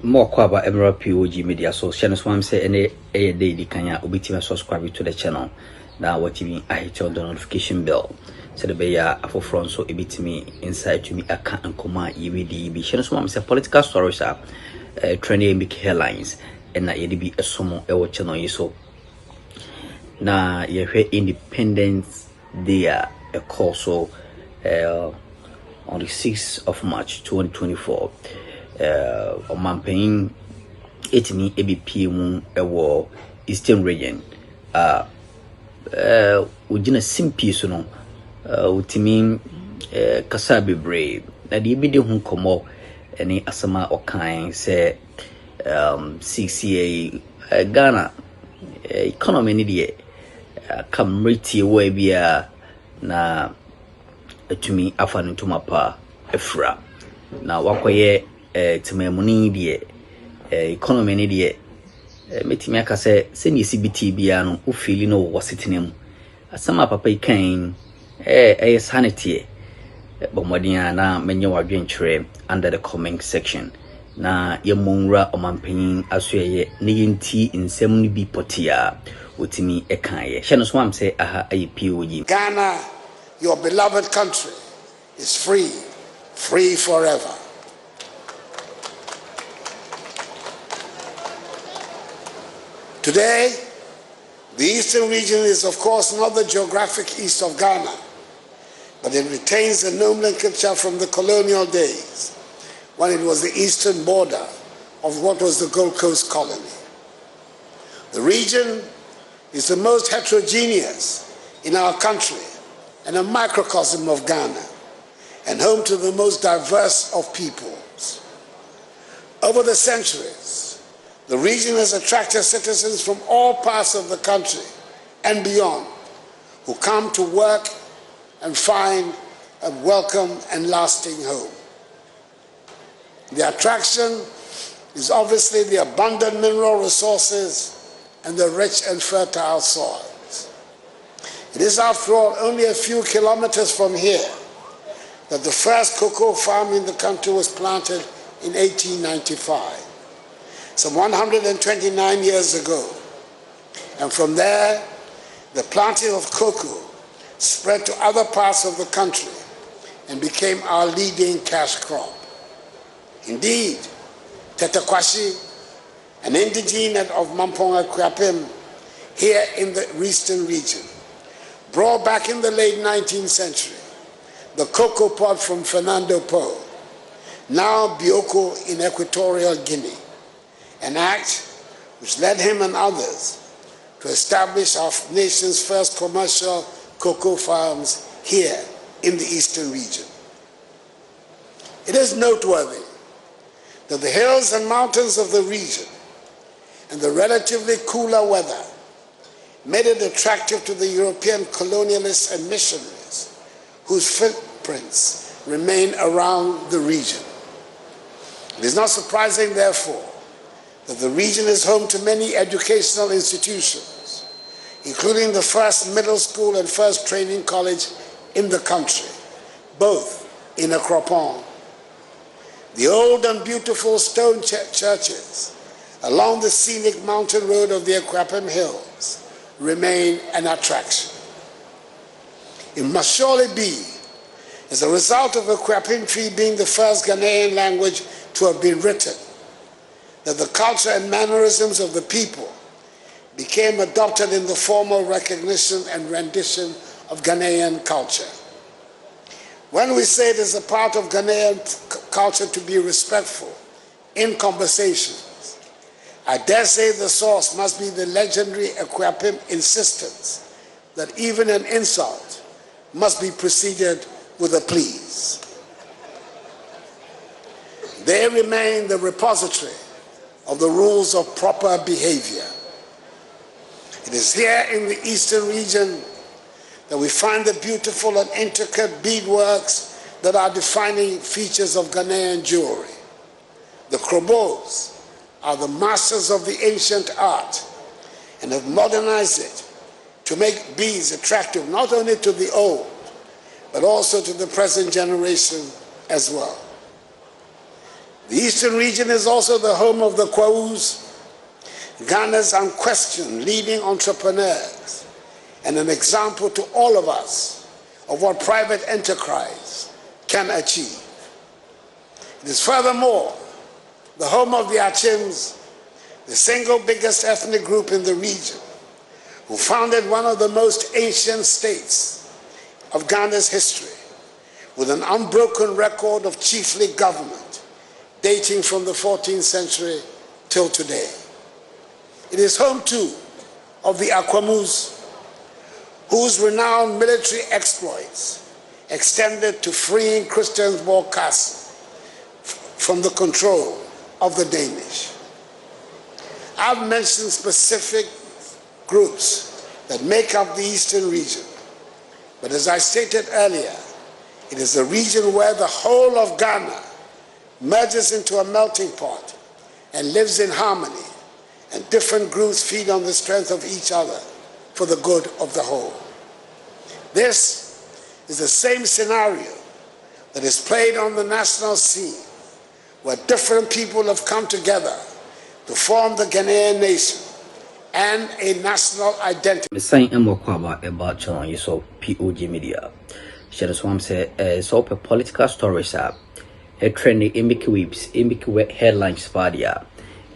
more about POG Media. So channel swam say any day kanya ubitima subscribe to the channel. Now what TV I hit on the notification bell. So the beya afo front so ebitimi inside to me aka ankoma EVD channel swam say political stories are trending big headlines and na yedi a somo e watch channel so na ye Independence Day a call so on the 6th of March 2024 Omampain etimi ABP mu ewo Eastern region ujina simpi so no utimi kasa bebre na de bi de hu komo ene asama okan se CCA Ghana economy ni de kamriti we bia na etumi afa ntuma pa efra na wakoye timemuni de economy ni de metimi aka se ni CBT bia no o feel no wasitinem asama papa ikan sanity bomodin na menye wadwenkyere under the comment section na yemonra omanpanyin asoye ne yenti nsem ni bi potia otimi ekaye hye no so am say aha POG Ghana, your beloved country, is free forever. Today, the Eastern region is of course not the geographic east of Ghana, but it retains a nomenclature from the colonial days, when it was the eastern border of what was the Gold Coast colony. The region is the most heterogeneous in our country and a microcosm of Ghana, and home to the most diverse of peoples. Over the centuries, the region has attracted citizens from all parts of the country and beyond, who come to work and find a welcome and lasting home. The attraction is obviously the abundant mineral resources and the rich and fertile soils. It is, after all, only a few kilometers from here that the first cocoa farm in the country was planted in 1895, some 129 years ago. And from there, the planting of cocoa spread to other parts of the country and became our leading cash crop. Indeed, Tetekwashi, an indigene of Mamponga Kwapim, here in the Eastern region, brought back in the late 19th century the cocoa pod from Fernando Po, now Bioko in Equatorial Guinea, an act which led him and others to establish our nation's first commercial cocoa farms here in the Eastern region. It is noteworthy that the hills and mountains of the region and the relatively cooler weather made it attractive to the European colonialists and missionaries whose footprints remain around the region. It is not surprising, therefore, that the region is home to many educational institutions, including the first middle school and first training college in the country, both in Akroma. The old and beautiful stone churches along the scenic mountain road of the Akwapim Hills remain an attraction. It must surely be as a result of Akwapim tree being the first Ghanaian language to have been written that the culture and mannerisms of the people became adopted in the formal recognition and rendition of Ghanaian culture. When we say it is a part of Ghanaian culture to be respectful in conversations, I dare say the source must be the legendary Akwapim insistence that even an insult must be preceded with a please. They remain the repository of the rules of proper behavior. It is here in the Eastern region that we find the beautiful and intricate beadworks that are defining features of Ghanaian jewelry. The Krobos are the masters of the ancient art and have modernized it to make beads attractive not only to the old, but also to the present generation as well. The Eastern region is also the home of the Kwaus, Ghana's unquestioned leading entrepreneurs, and an example to all of us of what private enterprise can achieve. It is furthermore the home of the Achims, the single biggest ethnic group in the region, who founded one of the most ancient states of Ghana's history, with an unbroken record of chiefly government dating from the 14th century till today. It is home too of the Akwamus, whose renowned military exploits extended to freeing Christiansborg Castle from the control of the Danish. I've mentioned specific groups that make up the Eastern region, but as I stated earlier, it is a region where the whole of Ghana merges into a melting pot and lives in harmony, and different groups feed on the strength of each other for the good of the whole. This is the same scenario that is played on the national scene, where different people have come together to form the Ghanaian nation and a national identity. The same about channel you saw POG Media. Share swam say so political stories a trendy imbiki whips, imbiki headlines padia.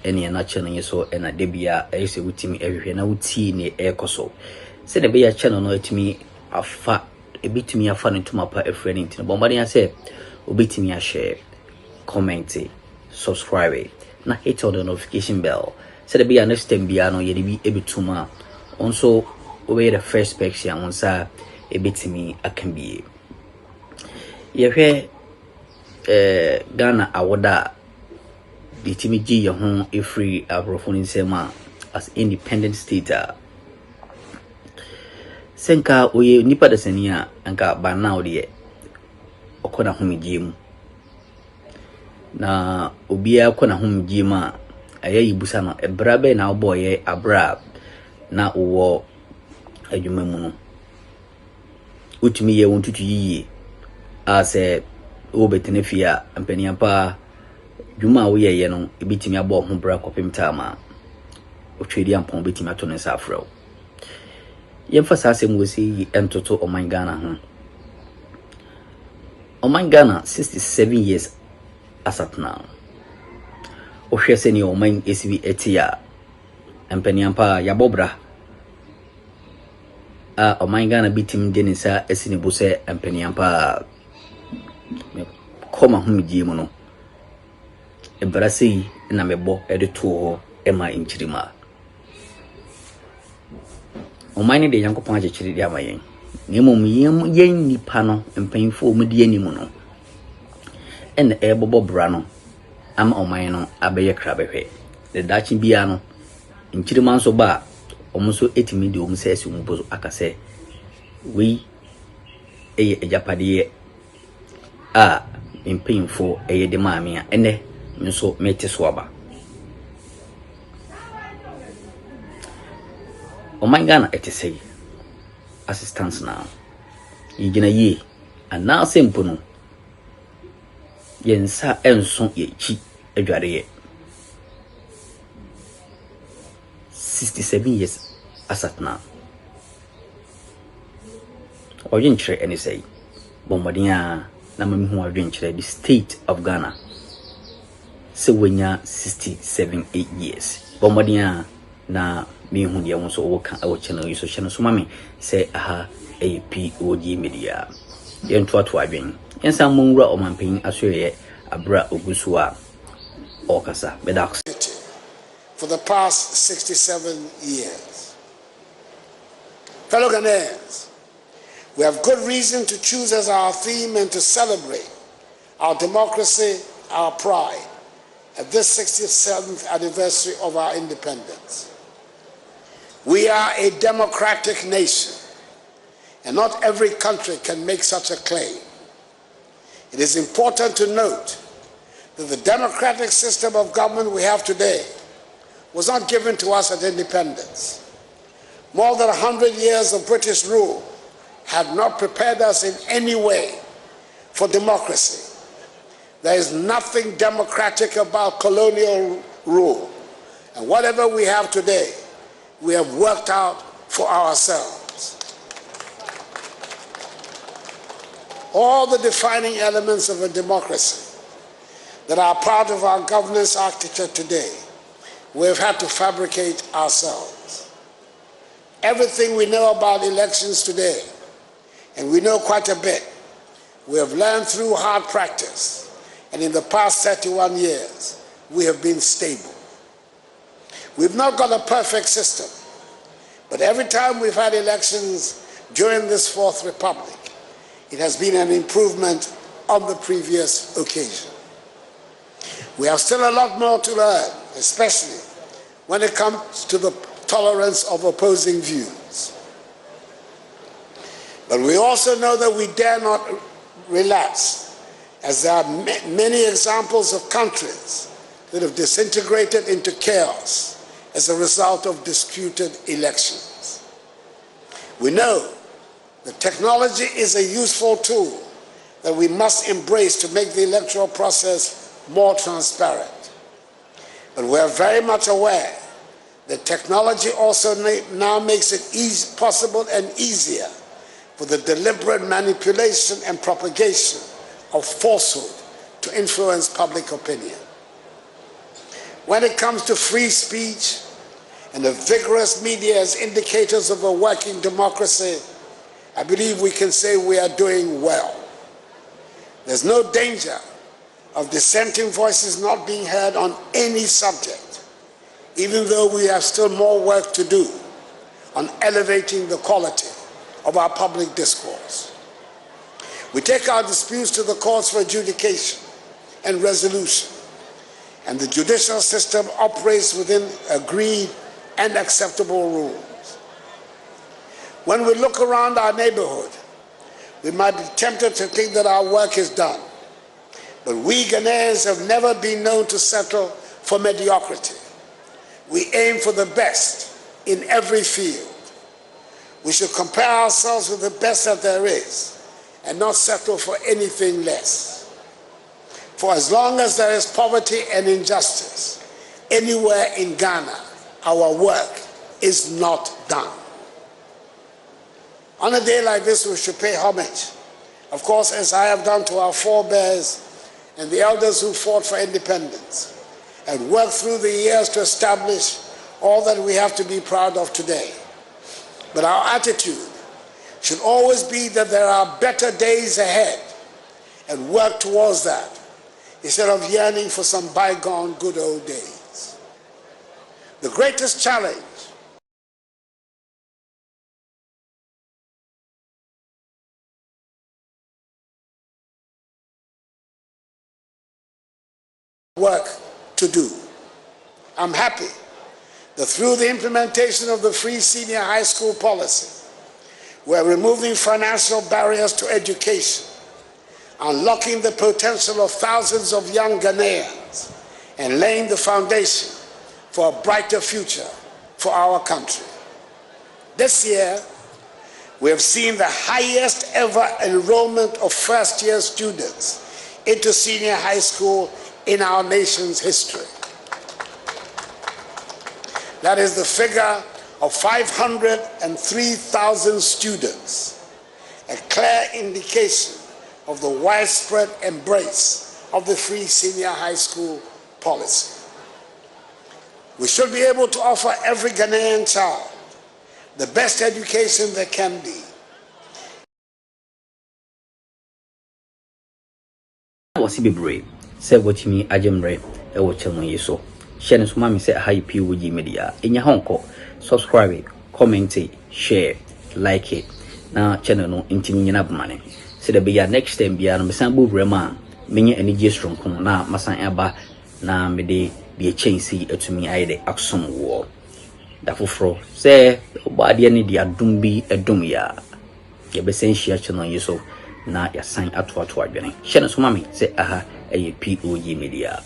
Any na channel you saw and a debia is with me everywhere na uti ne ekoso. Say the be a channel no to me a fat a bit to me a fun into my part a friend into bombarding I say obit me a share, comment, subscribe, na hit on the notification bell. Say the be a next time biano ye be able to ma also obey the first page ya once a bit to me a can be. Ye hear Ghana awoda the timiji your home a free abrophone sema as independent state. Senka oye nipa da senia anka ba now de okona homigim na obia akona homigim a ayayi busa no ebrabe na oboye abra na owo adwuma mu no utumi ye wontutu yiye ase obetenefia ampania pa dwuma wo ye no ebitimi abo ho bra kopim tama otwedi ampon betimi ato ne safro yemfasase mwesi entoto oman Ghana ho oman Ghana 67 years as at now ohwese ni oman esibi etia ampaniampa yabobra oman Ghana bitim denisa esini buse ampaniampa koma humiji mu no ebrasi na mebo edeto ho ema inchirima omani de yankopon agechiri dia mayen nemom yen nipa no mpanfo mu de animu no en ebobo bra no ama oman no abeye krabehwe de dachi bia no inchirima nso ba omso etimi de omsese umbozo akase we eye ejapade a mpanfo eye de maame a ene nso mete so aba oman Ghana etesei assistance now yigina yi ana sempo no yensa enso ye chi adware ye 67 years asat now oyenchire eni sei bombadia na mamu oyenchire the state of Ghana se wenya 67 years bombadia na me hu dia wonso woka awo channel yi so channel so mame say aha POG Media yento ato adwen yensa monwura omanpen asoye abra ogusua okasa bedax for the past 67 years. Fellow Ghanaians, we have good reason to choose as our theme and to celebrate our democracy, our pride, at this 67th anniversary of our independence. We are a democratic nation, and not every country can make such a claim. It is important to note that the democratic system of government we have today was not given to us at independence. More than 100 years of British rule had not prepared us in any way for democracy. There is nothing democratic about colonial rule. And whatever we have today, we have worked out for ourselves. All the defining elements of a democracy that are part of our governance architecture today, we have had to fabricate ourselves. Everything we know about elections today, and we know quite a bit, we have learned through hard practice. And in the past 31 years, we have been stable. We've not got a perfect system, but every time we've had elections during this Fourth Republic, it has been an improvement on the previous occasion. We have still a lot more to learn, especially when it comes to the tolerance of opposing views. But we also know that we dare not relapse, as there are many examples of countries that have disintegrated into chaos as a result of disputed elections. We know that technology is a useful tool that we must embrace to make the electoral process more transparent. But we are very much aware that technology also now makes it possible and easier for the deliberate manipulation and propagation of falsehood to influence public opinion. When it comes to free speech and the vigorous media as indicators of a working democracy, I believe we can say we are doing well. There's no danger of dissenting voices not being heard on any subject, even though we have still more work to do on elevating the quality of our public discourse. We take our disputes to the courts for adjudication and resolution, and the judicial system operates within agreed and acceptable rules. When we look around our neighborhood, we might be tempted to think that our work is done, but we Ghanaians have never been known to settle for mediocrity. We aim for the best in every field. We should compare ourselves with the best that there is, and not settle for anything less. For as long as there is poverty and injustice anywhere in Ghana, our work is not done. On a day like this, we should pay homage, of course, as I have done to our forebears and the elders who fought for independence, and work through the years to establish all that we have to be proud of today. But our attitude should always be that there are better days ahead, and work towards that, instead of yearning for some bygone good old days. The greatest challenge work to do. I'm happy that through the implementation of the free senior high school policy, we're removing financial barriers to education, unlocking the potential of thousands of young Ghanaians, and laying the foundation for a brighter future for our country. This year, we have seen the highest ever enrollment of first-year students into senior high school in our nation's history. That is the figure of 503,000 students, a clear indication of the widespread embrace of the free senior high school policy. We should be able to offer every Ghanaian child the best education there can be. Wasi bebre se watchimi ajemre e watchamo yeso share so mami se hi POG Media enya honko subscribe comment share like it na channel no intimi nyina bmane se da be ya next time bia no mesan bo Wr0ng menye energy strong kono na masan aba na me de change atumi ayede aksom wo da foforo se obaade ne dia dum bi edum ya ye be sen share channel yeso na ya sign ato adwene share so mami se aha POG Media.